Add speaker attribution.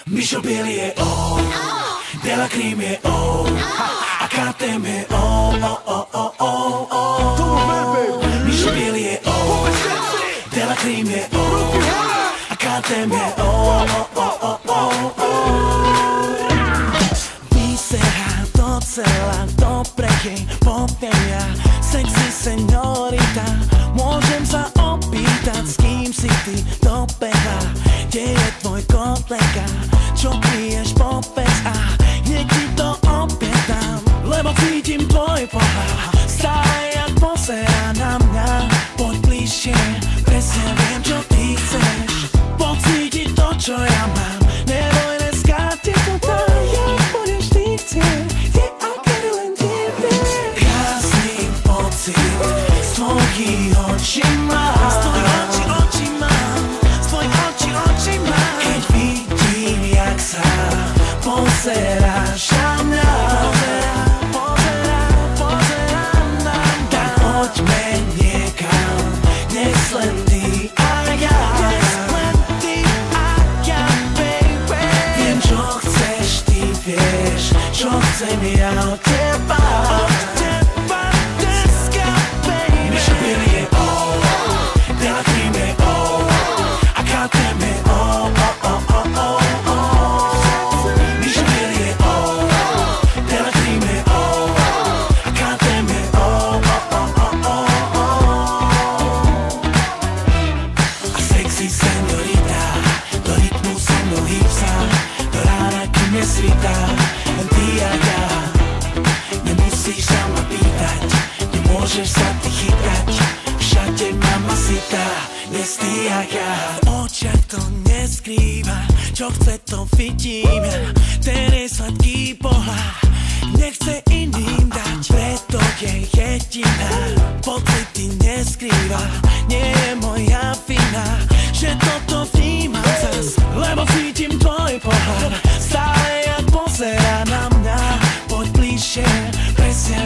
Speaker 1: Mišo Biel je on, Dela Cream je on, a KTM je on. Mišo Biel je on, Dela Cream je on, a KTM je on. Vyserá to celá, dobre jej poviem ja, sexy señorita. Môžem sa opýtať, s kým si ty dobeha, kde je tvoj kolega, čo piješ, povedz a hneď ti to opätám, lebo cítim tvoj pohľad, stále jak pozerá na mňa. Poď bližšie, presne viem, čo ty chceš, pocítiť to, čo ja mám. Neboj, dneska ti to dám, jak budeš ty chcieť, je aké len ty vieš. Krásny pocit z tvojich očí mám, z tvojich očí mám, z tvojich očí mám. Keď vidím, jak sa pozeráš na mňa, pozerám na mňa, tak poďme niekam, dnes len ty a ja, baby. Viem, čo chceš, ty vieš, čo chcem ja od teba, dneska, baby. Mišo Biel je on, Dela Cream je on, a KTM je on. Mišo Biel je on, Dela Cream je on, a KTM je on. A sexy señorita, do rytmu so mnou hýb sa, do rána, kým nesvitá, len ty a ja. Nemusíš sa ma pýtať, nemôžeš sa ty chytať, všade mamacita, dnes ty a ja. V očiach to neskrýva, čo chce to vidím ja, ten je sladký pohľad, nechce iným dať, preto je jediná, pocity neskrýva, nie je moja vina, že toto vnímam zas, lebo cítim tvoj pohľad, stále jak pozerá na mňa. Poď bližšie, presne